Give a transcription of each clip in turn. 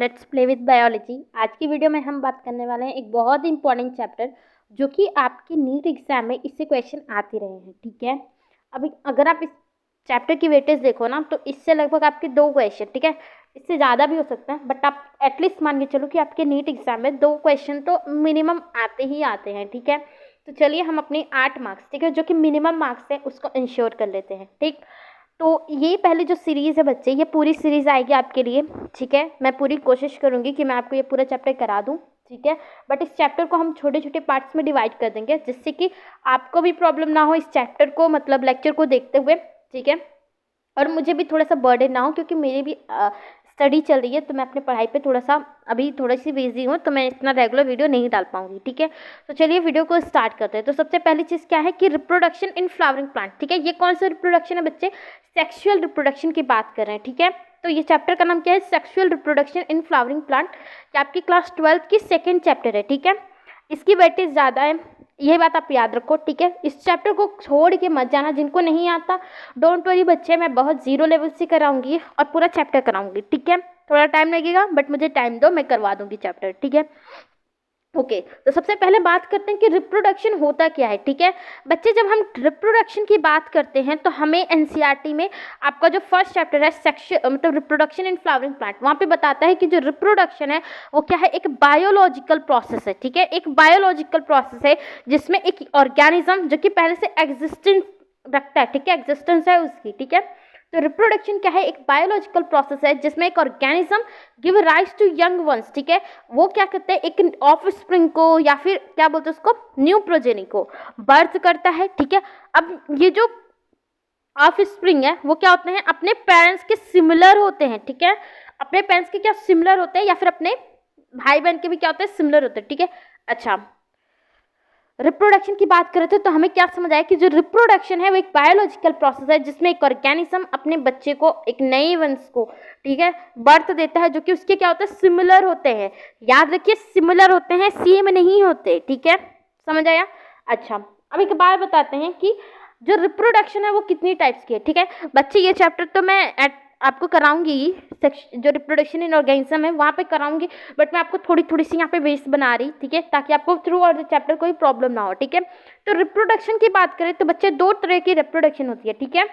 Let's play with biology. आज की video में हम बात करने वाले हैं एक बहुत इंपॉर्टेंट चैप्टर जो कि आपके नीट एग्जाम में इससे क्वेश्चन आते रहे हैं। ठीक है, अभी अगर आप इस चैप्टर की वेटेज देखो ना तो इससे लगभग आपके 2 क्वेश्चन, ठीक है, इससे ज़्यादा भी हो सकता है, बट आप एटलीस्ट मान के चलो कि आपके नीट एग्जाम में 2 क्वेश्चन तो मिनिमम आते ही आते हैं। ठीक है, तो चलिए हम अपने 8 मार्क्स, ठीक है, जो कि मिनिमम मार्क्स है उसको इंश्योर कर लेते हैं। ठीक, तो ये पहले जो सीरीज़ है बच्चे, ये पूरी सीरीज़ आएगी आपके लिए। ठीक है, मैं पूरी कोशिश करूँगी कि मैं आपको ये पूरा चैप्टर करा दूँ। ठीक है, बट इस चैप्टर को हम छोटे छोटे पार्ट्स में डिवाइड कर देंगे जिससे कि आपको भी प्रॉब्लम ना हो इस चैप्टर को, मतलब लेक्चर को देखते हुए। ठीक है, और मुझे भी थोड़ा सा बर्डन ना हो क्योंकि मेरी भी स्टडी चल रही है, तो मैं अपने पढ़ाई पे थोड़ा सा अभी थोड़ी सी बिजी हूँ, तो मैं इतना रेगुलर वीडियो नहीं डाल पाऊंगी। ठीक है, तो चलिए वीडियो को स्टार्ट करते हैं। तो सबसे पहली चीज़ क्या है कि रिप्रोडक्शन इन फ्लावरिंग प्लांट। ठीक है, ये कौन सा रिप्रोडक्शन है बच्चे? सेक्सुअल रिप्रोडक्शन की बात कर रहे हैं। ठीक है, तो ये चैप्टर का नाम क्या है? Sexual reproduction in flowering plant. ये आपकी क्लास 12th की सेकेंड चैप्टर है। ठीक है, इसकी वेटेज ज़्यादा है, ये बात आप याद रखो। ठीक है, इस चैप्टर को छोड़ के मत जाना, जिनको नहीं आता डोंट वरी बच्चे, मैं बहुत जीरो लेवल से कराऊंगी और पूरा चैप्टर कराऊंगी। ठीक है, थोड़ा टाइम लगेगा बट मुझे टाइम दो, मैं करवा दूंगी चैप्टर। ठीक है, ओके, तो सबसे पहले बात करते हैं कि रिप्रोडक्शन होता क्या है। ठीक है बच्चे, जब हम रिप्रोडक्शन की बात करते हैं तो हमें एनसीईआरटी में आपका जो फर्स्ट चैप्टर है सेक्शुअल मतलब रिप्रोडक्शन इन फ्लावरिंग प्लांट, वहाँ पे बताता है कि जो रिप्रोडक्शन है वो क्या है, एक बायोलॉजिकल प्रोसेस है। ठीक है, एक बायोलॉजिकल प्रोसेस है जिसमें एक ऑर्गेनिज्म जो कि पहले से एग्जिस्टेंस रखता है, ठीक है, एग्जिस्टेंस है उसकी। ठीक है, तो रिप्रोडक्शन क्या है, एक बायोलॉजिकल प्रोसेस है जिसमें एक organism give rise to young ones. ठीक है, वो क्या करते हैं, एक ऑफ स्प्रिंग को या फिर क्या बोलते हैं उसको, न्यू प्रोजेनी को बर्थ करता है। ठीक है, अब ये जो ऑफ स्प्रिंग है वो क्या होते हैं, अपने पेरेंट्स के सिमिलर होते हैं। ठीक है, अपने पेरेंट्स के क्या सिमिलर होते हैं या फिर अपने भाई बहन के भी क्या होते हैं, सिमिलर होते हैं। ठीक है, अच्छा, रिप्रोडक्शन की बात करें तो हमें क्या समझ आया कि जो रिप्रोडक्शन है वो एक बायोलॉजिकल प्रोसेस है जिसमें एक ऑर्गेनिज्म अपने बच्चे को, एक नए वंश को, ठीक है, बर्थ देता है जो कि उसके क्या होता है, सिमिलर होते हैं। याद रखिए, सिमिलर होते हैं, सेम नहीं होते। ठीक है, समझ आया? अच्छा, अब एक बार बताते हैं कि जो रिप्रोडक्शन है वो कितनी टाइप्स की है। ठीक है बच्चे, ये चैप्टर तो मैं आपको कराऊंगी, जो रिप्रोडक्शन इन ऑर्गेनिज्म है वहाँ पे कराऊंगी, बट मैं आपको थोड़ी थोड़ी सी यहाँ पे बेस बना रही, ठीक है, ताकि आपको थ्रू आउट द चैप्टर कोई प्रॉब्लम ना हो। ठीक है, तो रिप्रोडक्शन की बात करें तो बच्चे 2 तरह की रिप्रोडक्शन होती है। ठीक है,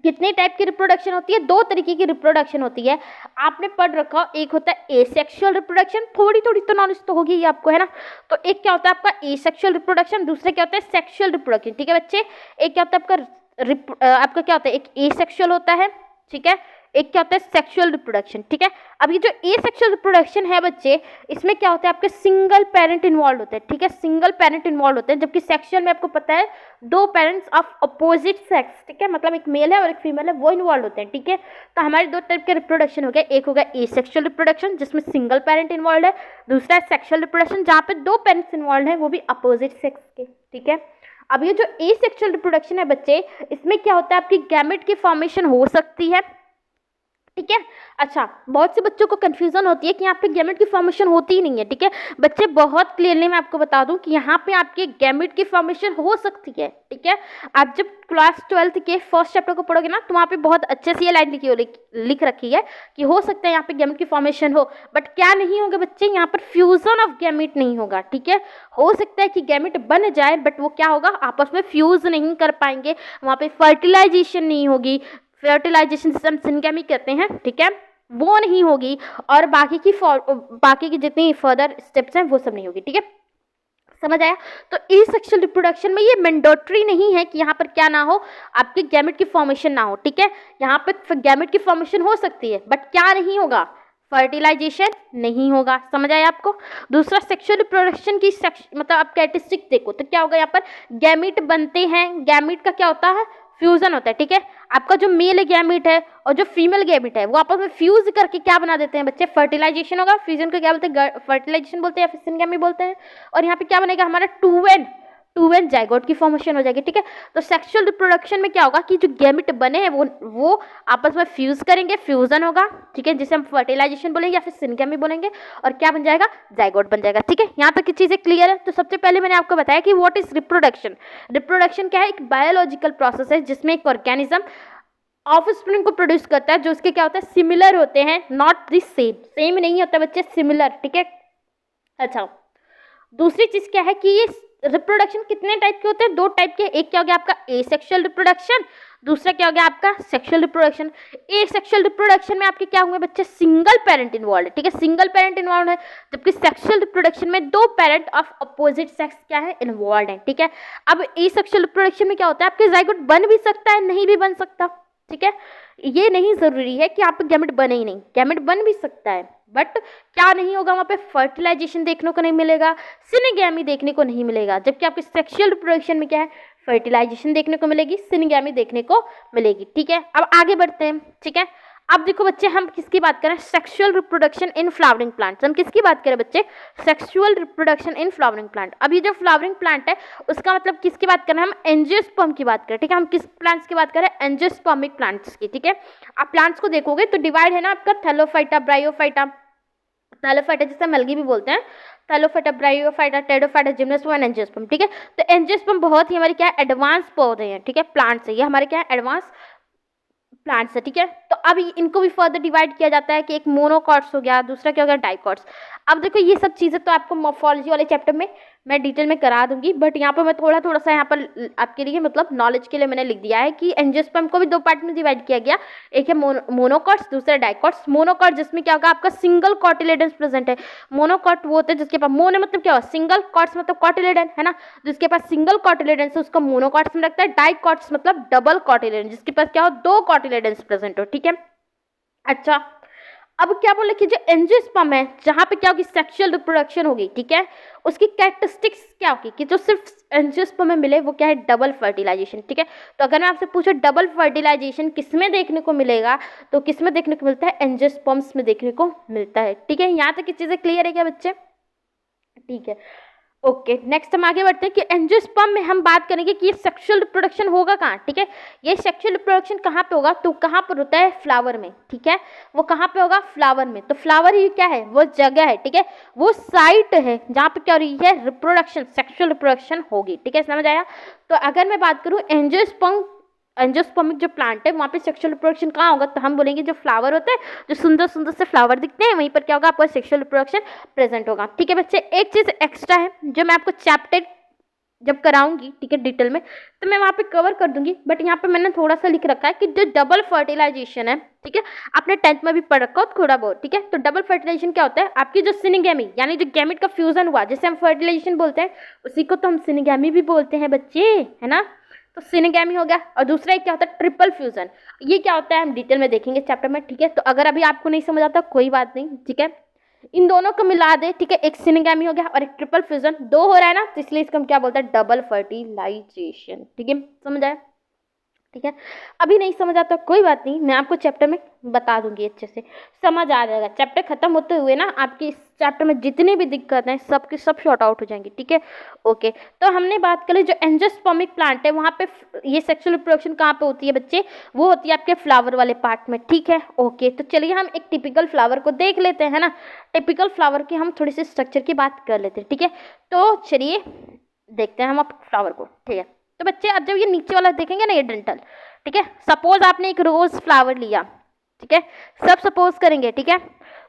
कितने टाइप की रिप्रोडक्शन होती है? 2 तरीके की रिप्रोडक्शन होती है। आपने पढ़ रखा, एक होता है एसेक्सुअल रिप्रोडक्शन, थोड़ी थोड़ी तो नॉलेज तो होगी ही आपको, है ना। तो एक क्या होता है आपका एसेक्सुअल रिप्रोडक्शन, दूसरा क्या होता है सेक्सुअल रिप्रोडक्शन। ठीक है बच्चे, एक क्या होता है आपका क्या होता है, एक एसेक्सुअल होता है, ठीक है, एक क्या होता है सेक्सुअल रिप्रोडक्शन। ठीक है, अब ये जो एसेक्सुअल रिप्रोडक्शन है बच्चे, इसमें क्या होता है, आपके सिंगल पेरेंट इन्वॉल्व होते हैं। ठीक है, सिंगल पेरेंट इन्वॉल्व होते हैं, जबकि सेक्सुअल में आपको पता है 2 पेरेंट्स ऑफ अपोजिट सेक्स, ठीक है, मतलब एक मेल है और एक फीमेल है, वो इन्वॉल्व होते हैं। ठीक है, तो हमारे 2 टाइप के रिप्रोडक्शन हो गए, एक होगा एसेक्सुअल रिप्रोडक्शन जिसमें सिंगल पेरेंट इन्वॉल्व है, दूसरा है सेक्सुअल रिप्रोडक्शन जहाँ पे 2 पेरेंट्स इन्वॉल्व है, वो भी अपोजिट सेक्स के। ठीक है, अब ये जो एसेक्सुअल रिप्रोडक्शन है बच्चे, इसमें क्या होता है, आपकी गैमेट की फॉर्मेशन हो सकती है। ठीक है, अच्छा, बहुत से बच्चों को कंफ्यूजन होती है कि यहाँ पे गैमेट की फॉर्मेशन होती ही नहीं है। ठीक है बच्चे, बहुत क्लियरली मैं आपको बता दूं कि यहाँ पे आपके गैमेट की फॉर्मेशन हो सकती है। ठीक है, आप जब क्लास 12th के फर्स्ट चैप्टर को पढ़ोगे ना तो वहाँ पे बहुत अच्छे से ये लाइन लिख रखी है कि हो सकता है यहाँ पे गैमेट की फॉर्मेशन हो, बट क्या नहीं होगा बच्चे, यहाँ पर फ्यूजन ऑफ गैमेट नहीं होगा। ठीक है, हो सकता है कि गैमेट बन जाए बट वो क्या होगा, आपस में फ्यूज नहीं कर पाएंगे, वहाँ पे फर्टिलाइजेशन नहीं होगी, फर्टिलाइजेशन जिसे हम सिनगेमी कहते हैं, ठीक है, वो नहीं होगी, और बाकी की जितनी फर्दर स्टेप्स हैं वो सब नहीं होगी। ठीक है, समझ आया? तो एसेक्सुअल रिप्रोडक्शन में ये मैंडेटरी नहीं है कि यहाँ पर क्या ना हो, आपके गैमेट की फॉर्मेशन ना हो। ठीक है, यहाँ पर गैमेट की फॉर्मेशन हो सकती है बट क्या नहीं होगा, फर्टिलाइजेशन नहीं होगा। समझ आया आपको? दूसरा, सेक्सुअल रिप्रोडक्शन की मतलब आप कैरेक्टरिस्टिक देखो तो क्या होगा, यहाँ पर गैमेट बनते हैं, गैमेट का क्या होता है, फ्यूजन होता है। ठीक है, आपका जो मेल गैमेट है और जो फीमेल गैमेट है वो आपस में फ्यूज करके क्या बना देते हैं बच्चे, फर्टिलाइजेशन होगा। फ्यूजन को क्या बोलते हैं, फर्टिलाइजेशन बोलते हैं या फिर सिनगेमी बोलते हैं, और यहाँ पे क्या बनेगा हमारा टू एन जाइगोट की फॉर्मेशन हो जाएगी। ठीक है, तो सेक्सुअल रिप्रोडक्शन में क्या होगा कि जो गैमेट बने हैं वो आपस में फ्यूज करेंगे, फ्यूजन होगा, ठीक है, जिसे हम फर्टिलाइजेशन बोलेंगे या फिर सिनगेमी बोलेंगे, और क्या बन जाएगा, जाइगोट बन जाएगा। ठीक है, यहाँ तक की चीजें क्लियर है? तो सबसे पहले मैंने आपको बताया कि व्हाट इज रिप्रोडक्शन। रिप्रोडक्शन क्या है, एक बायोलॉजिकल प्रोसेस है जिसमें एक ऑर्गेनिज्म ऑफस्प्रिंग को प्रोड्यूस करता है जो उसके क्या होता है, सिमिलर होते हैं, नॉट द सेम, सेम नहीं होता बच्चे, सिमिलर, ठीक है। अच्छा, दूसरी चीज क्या है कि ये रिप्रोडक्शन कितने टाइप के होते हैं, दो टाइप के, एक क्या हो गया आपका एसेक्सुअल रिप्रोडक्शन, दूसरा क्या हो गया आपका सेक्सुअल रिप्रोडक्शन। एसेक्सुअल रिप्रोडक्शन में आपके क्या होंगे बच्चे, सिंगल पेरेंट इन्वॉल्व है, ठीक है, सिंगल पेरेंट इन्वॉल्व है, जबकि सेक्सुअल रिप्रोडक्शन में दो पेरेंट ऑफ अपोजिट सेक्स क्या है, इन्वॉल्व है, ठीक है। अब एसेक्सुअल रिप्रोडक्शन में क्या होता है, आपके जाइगोट बन भी सकता है, नहीं भी बन सकता, ठीक है, ये नहीं जरूरी है कि आप गैमेट बने ही नहीं, गैमेट बन भी सकता है, बट क्या नहीं होगा वहाँ पे, फर्टिलाइजेशन देखने को नहीं मिलेगा, सिनेगैमी देखने को नहीं मिलेगा, जबकि आपके सेक्सुअल रिप्रोडक्शन में क्या है, फर्टिलाइजेशन देखने को मिलेगी, सिनेगैमी देखने को मिलेगी, ठीक है। अब आगे बढ़ते हैं, ठीक है। अब देखो बच्चे, हम किसकी बात करें, sexual reproduction in flowering plants, हम किसकी बात करें बच्चे, sexual reproduction in flowering plant. अब ये जो फ्लावरिंग प्लांट है उसका मतलब किसकी बात कर रहे हैं, हम एंजियोस्पर्म की बात करें, ठीक है, हम किस प्लांट्स की बात करें, एंजियोस्पर्मिक प्लांट्स की, ठीक है। आप प्लांट्स को देखोगे तो डिवाइड है ना आपका थैलोफाइटा, ब्रायोफाइटा, थैलोफाइटा जिसे हम अलगी भी बोलते हैं, Thallophyta, bryophyta, Pteridophyta, gymnosperm and angiosperm, ठीक है। तो एंजियोस्पर्म बहुत ही हमारे क्या एडवांस पौधे हैं, ठीक है, प्लांट्स है, ये हमारे क्या एडवांस प्लांट्स है, ठीक है। तो अब इनको भी फर्दर डिवाइड किया जाता है कि एक मोनोकॉट्स हो गया, दूसरा क्या हो गया डाइकॉट्स। अब देखो ये सब चीज़ें तो आपको मॉर्फोलॉजी वाले चैप्टर में मैं डिटेल में करा दूंगी, बट यहाँ पर मैं थोड़ा सा यहाँ पर आपके लिए मतलब नॉलेज के लिए मैंने लिख दिया है कि एंजियोस्पर्म को भी दो पार्ट में डिवाइड किया गया, एक है मोनोकॉट्स, दूसरा डाइकॉट्स। मोनोकॉट जिसमें क्या होगा आपका सिंगल कॉटिलेडन्स प्रेजेंट है, मोनोकॉट वो होते हैं जिसके पास, मोनो मतलब क्या हुआ, सिंगल, कॉट्स मतलब कॉटिलेडन है ना, जिसके पास सिंगल कॉटिलेडन्स है उसको मोनोकॉट्स में रखता है। डाइकॉट्स मतलब डबल कॉटिलेडन, जिसके पास क्या हो, दो कॉटिलेडन्स प्रेजेंट हो, ठीक है। अच्छा, अब क्या बोले कि जो एंजियोस्पर्म है जहां पे क्या होगी, सेक्सुअल रिप्रोडक्शन होगी, ठीक है, उसकी कैरेक्टरिस्टिक्स क्या होगी कि जो सिर्फ एंजियोस्पर्म में मिले वो क्या है, डबल फर्टिलाइजेशन, ठीक है। तो अगर मैं आपसे पूछूं डबल फर्टिलाइजेशन किसमें देखने को मिलेगा, तो किसमें देखने को मिलता है, एंजियोस्पर्म्स में देखने को मिलता है, ठीक है। यहाँ तक की चीजें क्लियर है क्या बच्चे, ठीक है, ओके। नेक्स्ट हम आगे बढ़ते हैं कि एंजियोस्पर्म में हम बात करेंगे कि ये सेक्सुअल रिप्रोडक्शन होगा कहाँ, ठीक है, ये सेक्सुअल रिप्रोडक्शन कहाँ पे होगा, तो कहाँ पर होता है, फ्लावर में, ठीक है, वो कहाँ पे होगा, फ्लावर में। तो फ्लावर ही क्या है, वो जगह है, ठीक है, वो साइट है जहाँ पे क्या हो रही है, रिप्रोडक्शन, सेक्सुअल रिप्रोडक्शन होगी, ठीक है, समझ आया। तो अगर मैं बात करूँ एंजियोस्पर्मिक जो प्लांट है वहाँ पे सेक्सुअल रिप्रोडक्शन कहाँ होगा, तो हम बोलेंगे जो फ्लावर होते हैं, जो सुंदर सुंदर से फ्लावर दिखते हैं, वहीं पर क्या होगा, आपका सेक्सुअल रिप्रोडक्शन प्रेजेंट होगा, ठीक है बच्चे। एक चीज एक्स्ट्रा है जो मैं आपको चैप्टर जब कराऊंगी, ठीक है, डिटेल में, तो मैं वहाँ पे कवर कर दूंगी, बट यहाँ पे मैंने थोड़ा सा लिख रखा है कि जो डबल फर्टिलाइजेशन है, ठीक है, आपने 10th में भी पढ़ रखा हो थोड़ा बहुत, ठीक है। तो डबल फर्टिलाइजेशन क्या होता है, आपकी जो सिनेगैमी यानी जो गैमेट का फ्यूजन हुआ जिसे हम फर्टिलाइजेशन बोलते हैं, उसी को तो हम सिनेगैमी भी बोलते हैं बच्चे, है ना। तो सिनेगैमी हो गया, और दूसरा एक क्या होता है, ट्रिपल फ्यूजन। ये क्या होता है हम डिटेल में देखेंगे चैप्टर में, ठीक है। तो अगर अभी आपको नहीं समझ आता कोई बात नहीं, ठीक है, इन दोनों को मिला दे, ठीक है, एक सिनेगैमी हो गया और एक ट्रिपल फ्यूजन, दो हो रहा है ना, तो इसलिए इसको हम क्या बोलते हैं, डबल फर्टिलाइजेशन, ठीक है, समझ आया, ठीक है। अभी नहीं समझ आता कोई बात नहीं, मैं आपको चैप्टर में बता दूंगी, अच्छे से समझ आ जाएगा। चैप्टर खत्म होते हुए ना आपकी इस चैप्टर में जितनी भी दिक्कत हैं सब की सब शॉर्ट आउट हो जाएंगी, ठीक है, ओके। तो हमने बात करी जो एंजियोस्पर्मिक प्लांट है वहाँ पे ये सेक्सुअल रिप्रोडक्शन कहाँ पे होती है बच्चे, वो होती है आपके फ्लावर वाले पार्ट में, ठीक है, ओके। तो चलिए हम एक टिपिकल फ्लावर को देख लेते हैं ना, टिपिकल फ्लावर की हम थोड़ी सी स्ट्रक्चर की बात कर लेते हैं, ठीक है। तो चलिए देखते हैं हम आप फ्लावर को, ठीक है। तो बच्चे अब जब ये नीचे वाला देखेंगे ना, ये डंठल, ठीक है, सपोज आपने एक रोज फ्लावर लिया, ठीक है, सब सपोज करेंगे, ठीक है।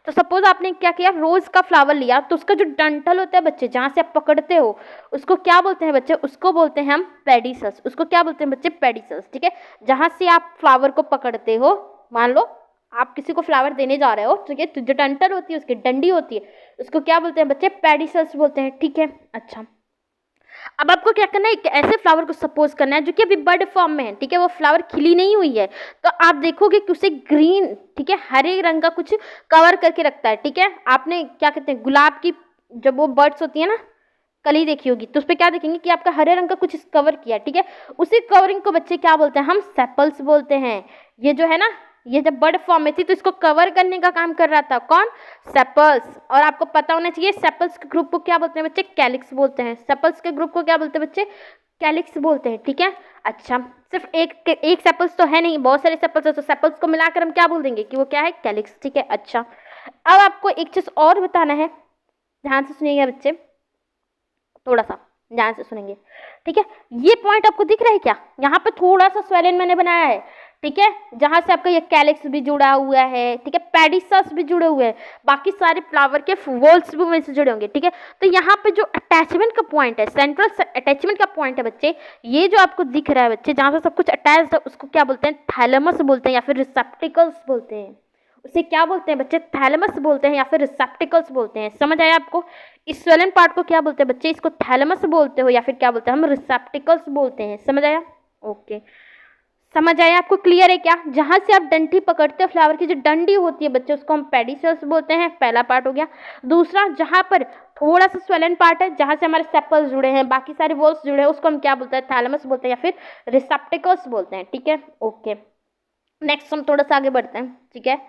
तो सपोज आपने क्या किया, रोज का फ्लावर लिया, तो उसका जो डंठल होता है बच्चे, जहाँ से आप पकड़ते हो उसको क्या बोलते हैं बच्चे, उसको बोलते हैं हम पेडिसल्स, उसको क्या बोलते हैं बच्चे, पेडिसल्स, ठीक है। जहाँ से आप फ्लावर को पकड़ते हो, मान लो आप किसी को फ्लावर देने जा रहे हो, ठीक है, तो जो डंठल होती है उसकी डंडी होती है, उसको क्या बोलते हैं बच्चे, पेडिसल्स बोलते हैं, ठीक है। अच्छा, अब आपको क्या करना है, एक ऐसे फ्लावर को सपोज करना है जो कि अभी बर्ड फॉर्म में है, ठीक है, वो फ्लावर खिली नहीं हुई है, तो आप देखोगे कि उसे ग्रीन, ठीक है, हरे रंग का कुछ कवर करके रखता है, ठीक है। आपने क्या कहते हैं, गुलाब की जब वो बर्ड्स होती है ना, कली देखी होगी, तो उस पर क्या देखेंगे कि आपका हरे रंग का कुछ कवर किया, ठीक है, उसी कवरिंग को बच्चे क्या बोलते हैं, हम सेपल्स बोलते हैं। ये जो है ना, ये जब बर्ड फॉर्म में थी तो इसको कवर करने का काम कर रहा था कौन, सेपल्स। और आपको पता होना चाहिए सेपल्स के ग्रुप को क्या बोलते हैं बच्चे, कैलिक्स बोलते हैं। सेपल्स के ग्रुप को क्या बोलते हैं बच्चे, कैलिक्स बोलते हैं, ठीक है। अच्छा, सिर्फ एक सेपल्स तो है नहीं, बहुत सारे सेपल्स है, तो सेपल्स को मिलाकर हम क्या बोल देंगे कि वो क्या है, कैलिक्स, ठीक है। अच्छा, अब आपको एक चीज और बताना है, ध्यान से सुनिएगा बच्चे, थोड़ा सा ध्यान से सुनेंगे, ठीक है। ये पॉइंट आपको दिख रहा है क्या, यहाँ पे थोड़ा सा स्वेलन मैंने बनाया है, ठीक है, जहाँ से आपका ये कैलिक्स भी जुड़ा हुआ है, ठीक है, पेडिसस भी जुड़े हुए हैं, बाकी सारे फ्लावर के वॉल्स भी वहीं से जुड़े होंगे। ठीक है, तो यहाँ पे जो अटैचमेंट का पॉइंट है, सेंट्रल अटैचमेंट का पॉइंट है बच्चे, ये जो आपको दिख रहा है बच्चे, जहाँ से सब कुछ अटैच्ड है, उसको क्या बोलते हैं? थैलेमस बोलते हैं या फिर रिसेप्टिकल्स बोलते हैं। उसे क्या बोलते हैं बच्चे? थैलेमस बोलते हैं या फिर रिसेप्टिकल्स बोलते हैं। समझ आया आपको? इस स्वैलन पार्ट को क्या बोलते हैं बच्चे? इसको थैलेमस बोलते हो या फिर क्या बोलते हैं? हम रिसेप्टिकल्स बोलते हैं। समझ आया? ओके, समझ आया आपको? क्लियर है क्या? जहां से आप डंडी पकड़ते हो फ्लावर की, जो डंडी होती है बच्चे, उसको हम पेडिसल्स बोलते हैं। पहला पार्ट हो गया। दूसरा, जहां पर थोड़ा सा स्वेलन पार्ट है, जहां से हमारे सेपल्स जुड़े हैं, बाकी सारे वॉल्स जुड़े हैं, उसको हम क्या बोलते हैं? थैलेमस बोलते हैं या फिर रिसेप्टिकल्स बोलते हैं। ठीक है, ओके। नेक्स्ट हम थोड़ा सा आगे बढ़ते हैं। ठीक है,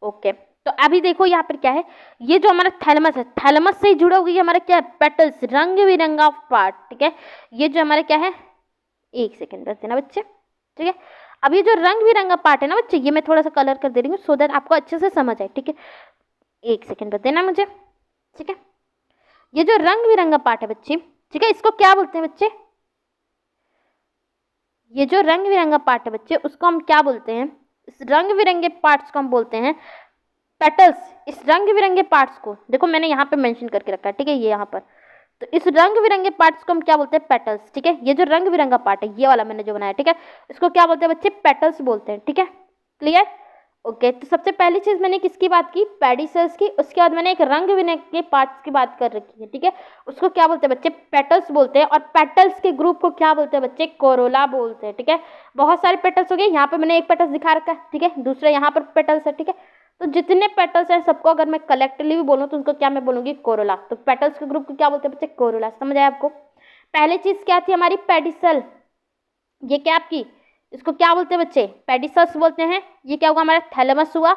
ओके। तो अभी देखो यहाँ पर क्या है, ये जो हमारा थैलेमस है, थैलेमस से ही जुड़ा हुआ हमारा क्या है? पेटल्स, रंग बिरंगा पार्ट। ठीक है, ये जो हमारा क्या है, एक सेकेंड बस देना बच्चे। ठीक है, अब ये जो रंग बिरंगा पार्ट है ना बच्चे, ये मैं थोड़ा सा कलर कर दे रही हूँ सो दैट आपको अच्छे से समझ आए। ठीक है, एक सेकेंड बस देना मुझे। ठीक है, ये जो रंग बिरंगा पार्ट है बच्चे, ठीक है, इसको क्या बोलते हैं बच्चे? ये जो रंग बिरंगा पार्ट है बच्चे, उसको हम क्या बोलते हैं? इस रंग बिरंगे पार्ट्स को हम बोलते हैं पेटल्स। इस रंग बिरंगे पार्ट्स को देखो मैंने यहाँ पे मेंशन करके रखा है। ठीक है, ये यहाँ पर, तो इस रंग बिरंगे पार्ट्स को हम क्या बोलते हैं? पेटल्स। ठीक है, ये जो रंग बिरंगा पार्ट है, ये वाला मैंने जो बनाया, ठीक है, इसको क्या बोलते हैं बच्चे? पेटल्स बोलते हैं। ठीक है, क्लियर? ओके, तो सबसे पहली चीज मैंने किसकी बात की? पेडिसल्स की। उसके बाद मैंने एक रंग बिरंगे पार्ट्स की बात कर रखी है। ठीक है, उसको क्या बोलते हैं बच्चे? पेटल्स बोलते हैं। और पेटल्स के ग्रुप को क्या बोलते हैं बच्चे? कोरोला बोलते हैं। ठीक है, बहुत सारे पेटल्स हो गए। यहाँ पे मैंने एक पेटल्स दिखा रखा है। ठीक है, दूसरा यहाँ पर पेटल्स है। ठीक है, तो जितने पेटल्स हैं सबको अगर मैं कलेक्टिवली भी बोलूँ तो उनको क्या मैं बोलूँगी? कोरोला। तो पेटल्स के ग्रुप को क्या बोलते हैं बच्चे? कोरोला। समझ आया आपको? पहली चीज क्या थी हमारी? पेडिसल। ये क्या आपकी, इसको क्या बोलते हैं बच्चे? पेडिसल्स बोलते हैं। ये क्या हुआ हमारा? थैलेमस हुआ,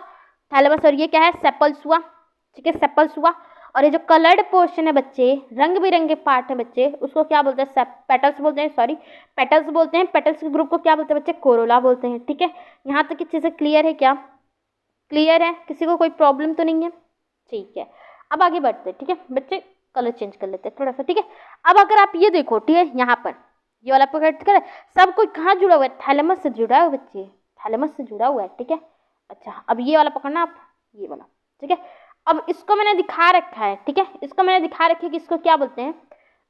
थैलेमस। और ये क्या है? सेपल्स हुआ। ठीक है, सेपल्स हुआ। और ये जो कलर्ड पोर्शन है बच्चे, रंग बिरंगे पार्ट है बच्चे, उसको क्या बोलते हैं? पेटल्स बोलते हैं, सॉरी पेटल्स बोलते हैं। पेटल्स के ग्रुप को क्या बोलते हैं बच्चे? कोरोला बोलते हैं। ठीक है, यहाँ तक की चीजें क्लियर है क्या? क्लियर है? किसी को कोई प्रॉब्लम तो नहीं है? ठीक है, अब आगे बढ़ते हैं। ठीक है बच्चे, कलर चेंज कर लेते हैं थोड़ा सा। ठीक है, अब अगर आप ये देखो, ठीक है, यहाँ पर ये वाला पकड़ कर सब कोई कहाँ जुड़ा हुआ है? थैलेमस से जुड़ा हुआ है बच्चे, थैलेमस से जुड़ा हुआ है। ठीक है, अच्छा अब ये वाला पकड़ना आप, ये वाला। ठीक है, अब इसको मैंने दिखा रखा है। ठीक है, इसको मैंने दिखा रखा है कि इसको क्या बोलते हैं?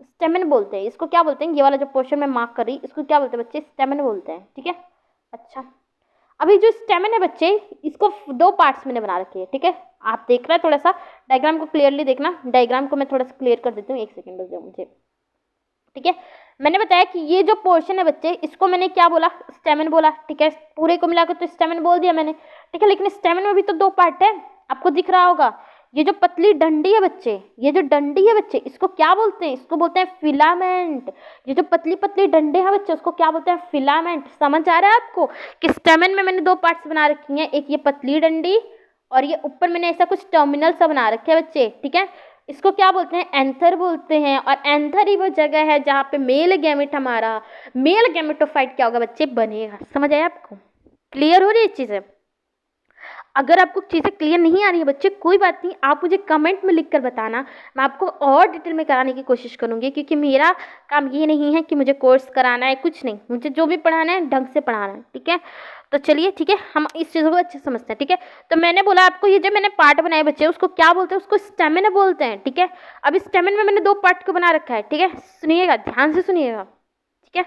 स्टेमन बोलते हैं। इसको क्या बोलते हैं? ये वाला जो पोर्शन में मार्क कर रही, इसको क्या बोलते हैं बच्चे? स्टेमन बोलते हैं। ठीक है, अच्छा अभी जो स्टेमन है बच्चे, इसको दो पार्ट्स मैंने बना रखे हैं। ठीक है, आप देख रहे हैं, थोड़ा सा डायग्राम को क्लियरली देखना। डायग्राम को मैं थोड़ा सा क्लियर कर देती हूँ, एक सेकेंड बस दो मुझे। ठीक है, मैंने बताया कि ये जो पोर्शन है बच्चे, इसको मैंने क्या बोला? स्टेमन बोला। ठीक है, पूरे को मिलाकर तो स्टेमन बोल दिया मैंने। ठीक है, लेकिन स्टेमन में भी तो दो पार्ट है, आपको दिख रहा होगा। ये जो पतली डंडी है बच्चे, ये जो डंडी है बच्चे, इसको क्या बोलते हैं? इसको बोलते हैं फिलामेंट। ये जो पतली पतली डंडे हैं बच्चे, उसको क्या बोलते हैं? फिलामेंट। समझ आ रहा है आपको कि स्टेमन में मैंने दो पार्ट्स बना रखी हैं, एक ये पतली डंडी और ये ऊपर मैंने ऐसा कुछ टर्मिनल सा बना रखे हैं बच्चे। ठीक है, इसको क्या बोलते हैं? एंथर बोलते हैं। और एंथर ही वो जगह है जहाँ पे मेल गैमेट, हमारा मेल गैमेटोफाइट क्या होगा बच्चे? बनेगा। समझ आया आपको? क्लियर हो रही है चीज़ें? अगर आपको चीज़ें क्लियर नहीं आ रही है बच्चे, कोई बात नहीं, आप मुझे कमेंट में लिखकर बताना, मैं आपको और डिटेल में कराने की कोशिश करूँगी। क्योंकि मेरा काम ये नहीं है कि मुझे कोर्स कराना है, कुछ नहीं, मुझे जो भी पढ़ाना है ढंग से पढ़ाना है। ठीक है, तो चलिए, ठीक है, हम इस चीज़ों को अच्छे से समझते हैं। ठीक है, तो मैंने बोला आपको, ये जो मैंने पार्ट बनाए बच्चे, उसको क्या बोलते हैं? उसको स्टेमिना बोलते हैं। ठीक है, अब स्टेमिना में मैंने दो पार्ट को बना रखा है। ठीक है, सुनिएगा, ध्यान से सुनिएगा। ठीक है,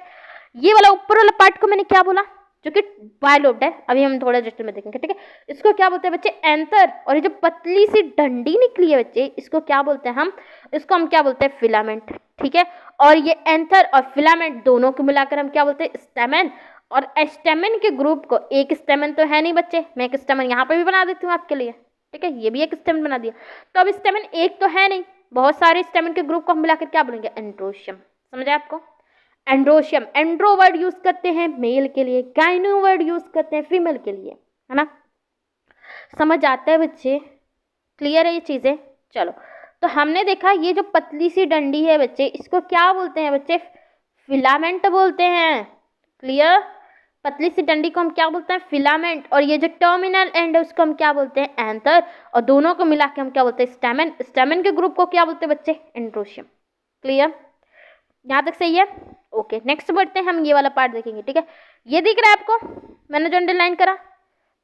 ये वाला ऊपर वाला पार्ट को मैंने क्या बोला? जो कि बायलोब्ड है, अभी हम थोड़ा डिटेल में देखेंगे। ठीक है, इसको क्या बोलते हैं बच्चे? एंथर। और ये जो पतली सी डंडी निकली है बच्चे, इसको क्या बोलते हैं हम? इसको हम क्या बोलते हैं? फिलामेंट। ठीक है, और ये एंथर और फिलामेंट दोनों को मिलाकर हम क्या बोलते हैं? स्टेमन। और स्टेमन के ग्रुप को, एक स्टेमन तो है नहीं बच्चे, मैं एक स्टेमन यहाँ पे भी बना देती हूँ आपके लिए। ठीक है, ये भी एक स्टेमन बना दिया। तो अब स्टेमन एक तो है नहीं, बहुत सारे स्टेमन के ग्रुप को हम मिलाकर क्या बोलेंगे? एंड्रोशियम। समझ आया आपको? एंड्रोशियम। एंड्रो वर्ड यूज करते हैं मेल के लिए, गाइनो वर्ड यूज करते हैं फीमेल के लिए, है ना? समझ आता है बच्चे? क्लियर है ये चीजें? चलो, तो हमने देखा ये जो पतली सी डंडी है बच्चे, इसको क्या बोलते हैं बच्चे? फिलामेंट बोलते हैं। क्लियर? पतली सी डंडी को हम क्या बोलते हैं? फिलामेंट। और ये जो टर्मिनल एंड है उसको हम क्या बोलते हैं? एंथर। और दोनों को मिला के हम क्या बोलते हैं? स्टेमन। स्टेमन के ग्रुप को क्या बोलते हैं बच्चे? एंड्रोशियम। क्लियर? यहाँ तक सही है? ओके, नेक्स्ट बढ़ते हैं, हम ये वाला पार्ट देखेंगे। ठीक है, ये दिख रहा है आपको, मैंने जो अंडरलाइन करा,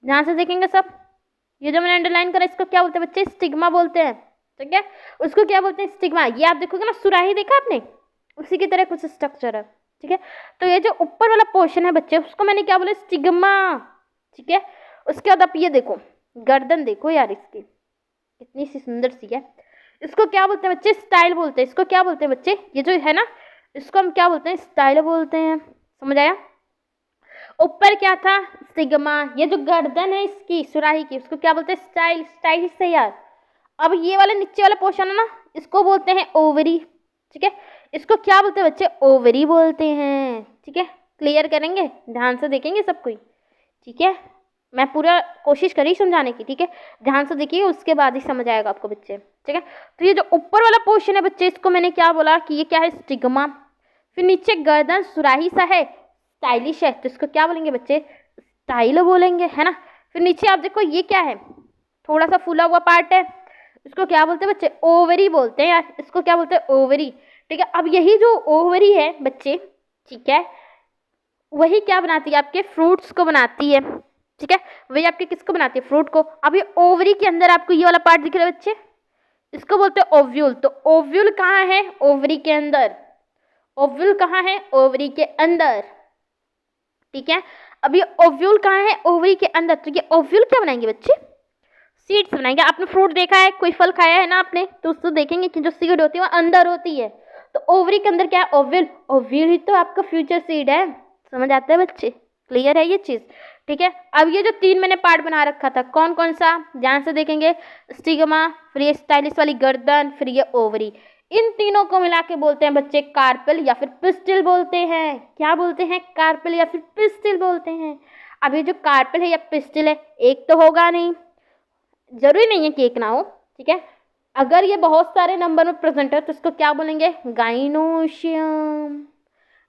ध्यान से देखेंगे सब। ये जो मैंने अंडरलाइन करा इसको क्या बोलते हैं बच्चे? स्टिग्मा बोलते हैं, ठीक है। उसको क्या बोलते हैं? स्टिग्मा। ये आप देखोगे ना, सुराही देखा आपने, उसी की तरह कुछ स्ट्रक्चर है, ठीक है। तो ये जो ऊपर वाला पोर्शन है बच्चे, उसको मैंने क्या बोला? स्टिग्मा, ठीक है। उसके बाद आप ये देखो, गर्दन देखो यार इसकी कितनी सी सुंदर सी है। इसको क्या बोलते हैं बच्चे? स्टाइल बोलते हैं। इसको क्या बोलते हैं बच्चे? ये जो है ना, इसको हम क्या बोलते हैं? स्टाइल बोलते हैं। समझ आया? ऊपर क्या था? स्टिग्मा। ये जो गर्दन है इसकी सुराही की, उसको क्या बोलते हैं? स्टाइल। स्टाइल से यार। अब ये वाले नीचे वाला पोर्शन है ना, इसको बोलते हैं ओवरी, ठीक है। इसको क्या बोलते हैं बच्चे? ओवरी बोलते हैं, ठीक है। क्लियर करेंगे, ध्यान से देखेंगे सब कोई, ठीक है। मैं पूरा कोशिश करी समझाने की, ठीक है। ध्यान से देखिए, उसके बाद ही समझ आएगा आपको बच्चे, ठीक है। तो ये जो ऊपर वाला पोर्शन है बच्चे, इसको मैंने क्या बोला कि ये क्या है? स्टिग्मा। फिर नीचे गर्दन सुराही सा है, स्टाइलिश है, तो इसको क्या बोलेंगे बच्चे? स्टाइल बोलेंगे, है ना। फिर नीचे आप देखो, ये क्या है? थोड़ा सा फूला हुआ पार्ट है, इसको क्या बोलते हैं बच्चे? ओवरी बोलते हैं यार। इसको क्या बोलते हैं? ओवरी, ठीक है। अब यही जो ओवरी है बच्चे, ठीक है, वही क्या बनाती है? आपके फ्रूट्स को बनाती है, ठीक है। वही आपके किसको बनाती है? फ्रूट को। अब ये ओवरी के अंदर आपको ये वाला पार्ट दिख रहा है बच्चे, इसको बोलते हैं ओव्यूल। तो ओव्यूल कहाँ है? ओवरी के अंदर। ओव्यूल कहाँ है? ओवरी के अंदर, ठीक है। अब ये ओव्यूल कहाँ है? ओवरी के अंदर। तो ये ओव्यूल क्या बनाएंगे बच्चे? सीड्स बनाएंगे। आपने फ्रूट देखा है, कोई फल खाया है ना आपने, तो उसको देखेंगे कि जो सीड होती है वो अंदर होती है। तो ओवरी के अंदर क्या है? ओव्यूल। ओव्यूल ही तो आपका फ्यूचर सीड है। समझ आता है बच्चे? क्लियर है ये चीज, ठीक है। अब ये जो 3 मैंने पार्ट बना रखा था, कौन कौन सा? ध्यान से देखेंगे। स्टिग्मा, फिर ये स्टाइलिश वाली गर्दन, फिर ये ओवरी। इन तीनों को मिला के बोलते हैं बच्चे कार्पेल या फिर पिस्टिल बोलते हैं। क्या बोलते हैं? कार्पेल या फिर पिस्टिल बोलते हैं। अब ये जो कार्पेल है या पिस्टिल है, एक तो होगा नहीं, जरूरी नहीं है कि एक ना हो, ठीक है। अगर ये बहुत सारे नंबर में प्रेजेंट है तो इसको क्या बोलेंगे? गाइनोशियम।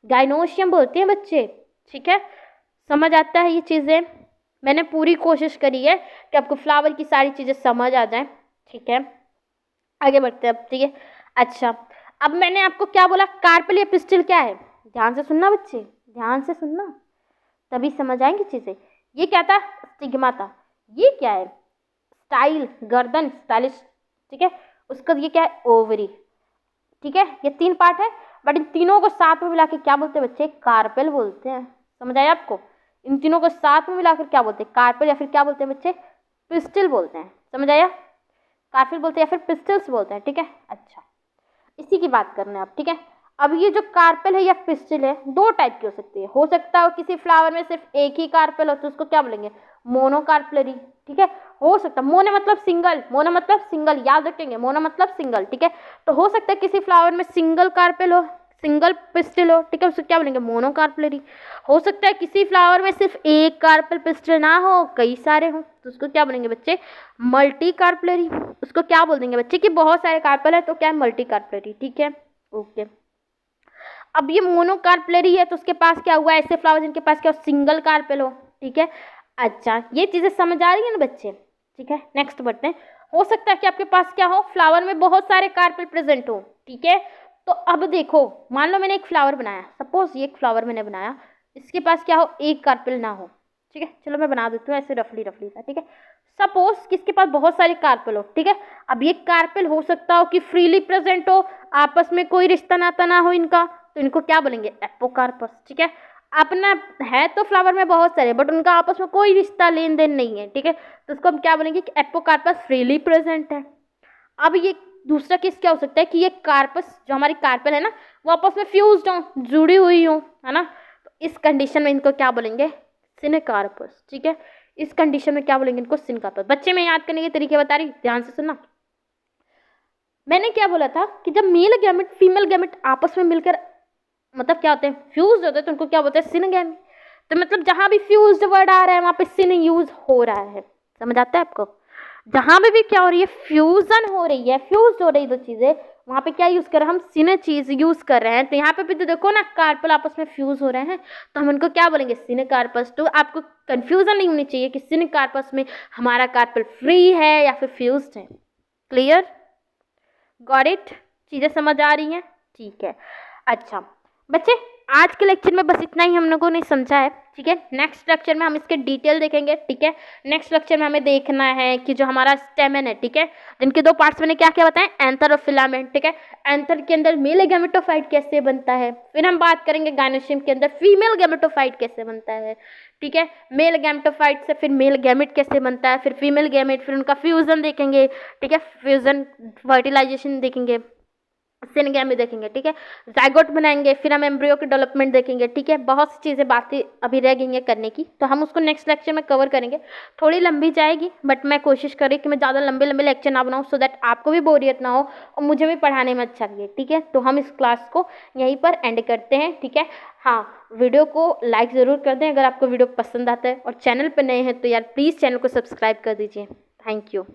गाइनोशियम बोलते हैं बच्चे, ठीक है। समझ आता है ये चीज़ें? मैंने पूरी कोशिश करी है कि आपको फ्लावर की सारी चीज़ें समझ आ जाएं, ठीक है। आगे बढ़ते हैं अब, ठीक है। अच्छा, अब मैंने आपको क्या बोला? कार्पेल या पिस्टिल क्या है? ध्यान से सुनना बच्चे, ध्यान से सुनना, तभी समझ आएंगी चीज़ें। ये क्या था? स्टिग्मा था। ये क्या है? स्टाइल, गर्दन, स्टाइलिश, ठीक है। उसका ये क्या है? ओवरी, ठीक है। ये 3 पार्ट है, बट इन तीनों को साथ में मिला के क्या बोलते हैं बच्चे? कार्पेल बोलते हैं। समझ आया आपको? इन तीनों को साथ में मिलाकर क्या बोलते हैं? कार्पेल या फिर क्या बोलते हैं बच्चे? पिस्टिल बोलते हैं। समझ आया? कार्पेल बोलते हैं या फिर पिस्टल्स बोलते हैं, ठीक है। अच्छा, इसी की बात करना है आप, ठीक है। अब ये जो कार्पेल है या पिस्टिल है, 2 टाइप की हो सकती है। हो सकता है किसी फ्लावर में सिर्फ एक ही कार्पेल हो, तो उसको क्या बोलेंगे? मोनोकार्पलरी, ठीक है। हो सकता है मोनो मतलब सिंगल, मोनो मतलब सिंगल, याद रखेंगे, मोनो मतलब सिंगल, ठीक है। तो हो सकता है किसी फ्लावर में सिंगल कार्पेल हो, सिंगल पिस्टिल हो, ठीक है, उसको क्या बोलेंगे? मोनोकार्पलरी। हो सकता है किसी फ्लावर में सिर्फ एक कार्पेल पिस्टिल ना हो, कई सारे हो, तो उसको क्या बोलेंगे बच्चे? Multi carpellary. उसको क्या बोल देंगे बच्चे? कि बहुत सारे कार्पेल है तो क्या है? मल्टी कार्पलरी, ठीक है। ओके, अब ये मोनोकार्पलरी है तो उसके पास क्या हुआ? ऐसे फ्लावर जिनके पास क्या हो? सिंगल कार्पेल हो, ठीक है। अच्छा, ये चीजें समझ आ रही है ना बच्चे? ठीक है, नेक्स्ट बढ़ते हैं। हो सकता है कि आपके पास क्या हो? फ्लावर में बहुत सारे कार्पेल प्रेजेंट हो, ठीक है। तो अब देखो, मान लो मैंने एक फ्लावर बनाया, सपोज ये एक फ्लावर मैंने बनाया, इसके पास क्या हो? एक कार्पेल ना हो, ठीक है। चलो मैं बना देती हूँ ऐसे रफली रफली सा, ठीक है। सपोज किसके पास बहुत सारे कार्पेल हो, ठीक है। अब ये कार्पेल हो सकता हो कि फ्रीली प्रेजेंट हो, आपस में कोई रिश्ता नाता ना हो इनका, तो इनको क्या बोलेंगे? एपोकार्पस, ठीक है। अपना है तो फ्लावर में बहुत सारे, बट उनका आपस में कोई रिश्ता लेन देन नहीं है, ठीक है। तो उसको हम क्या बोलेंगे? कि एपोकार्पस फ्रीली प्रेजेंट है। अब ये दूसरा केस क्या हो सकता है? कि ये कार्पस, जो हमारी कार्पेल है ना, वो आपस में फ्यूज्ड हो, जुड़ी हुई हो, है ना। तो इस कंडीशन में इनको क्या बोलेंगे? सिनकार्पस, ठीक है। इस कंडीशन में क्या बोलेंगे? इनको सिनकार्पस। बच्चे में याद करने के तरीके बता रही, ध्यान से सुनना। मैंने क्या बोला था कि जब मेल गैमेट फीमेल गैमेट आपस में मिलकर मतलब क्या होते हैं? फ्यूज होते हैं, तो उनको क्या बोलते हैं? सिनगैमी। तो मतलब जहां भी फ्यूज्ड वर्ड आ रहा है वहां पे सिन यूज हो रहा है। समझ आता है आपको? जहां पे भी क्या हो रही है? फ्यूजन हो रही है, फ्यूज हो रही दो चीजें, वहां पे क्या यूज कर रहे हैं? हम सिन चीज यूज कर रहे हैं। तो यहाँ पे भी तो देखो ना, कार्पल आपस में फ्यूज हो रहे हैं, तो हम उनको क्या बोलेंगे? सिन कार्पस। तो आपको कंफ्यूजन नहीं होनी चाहिए कि सिन कार्पस में हमारा कार्पल फ्री है या फिर फ्यूज्ड है। क्लियर? Got it? चीजें समझ आ रही हैं? ठीक है। अच्छा बच्चे, आज के लेक्चर में बस इतना ही हम लोगों ने समझा है, ठीक है। नेक्स्ट लेक्चर में हम इसके डिटेल देखेंगे, ठीक है। नेक्स्ट लेक्चर में हमें देखना है कि जो हमारा स्टेमन है, ठीक है, जिनके दो पार्ट्स मैंने क्या क्या बताए, एंथर और फिलामेंट, ठीक है। एंथर के अंदर मेल गैमेटोफाइट कैसे बनता है, फिर हम बात करेंगे गायनोसियम के अंदर फीमेल गैमेटोफाइट कैसे बनता है, ठीक है। मेल गैमेटोफाइट से फिर मेल गैमेट कैसे बनता है, फिर फीमेल गैमेट, फिर उनका फ्यूजन देखेंगे, ठीक है, फ्यूजन फर्टिलाइजेशन देखेंगे, सिनगैमी देखेंगे, ठीक है। जाइगोट बनाएंगे, फिर हम एम्ब्रियो की डेवलपमेंट देखेंगे, ठीक है। बहुत सी चीज़ें बातें अभी रह गई हैं करने की, तो हम उसको नेक्स्ट लेक्चर में कवर करेंगे। थोड़ी लंबी जाएगी, बट मैं कोशिश करी कि मैं ज़्यादा लंबे लंबे लेक्चर ना बनाऊँ, सो दैट आपको भी बोरियत ना हो और मुझे भी पढ़ाने में अच्छा लगे, ठीक है। तो हम इस क्लास को यहीं पर एंड करते हैं, ठीक है। हाँ, वीडियो को लाइक ज़रूर कर दें अगर आपको वीडियो पसंद आता है, और चैनल पर नए हैं तो यार प्लीज़ चैनल को सब्सक्राइब कर दीजिए। Thank you.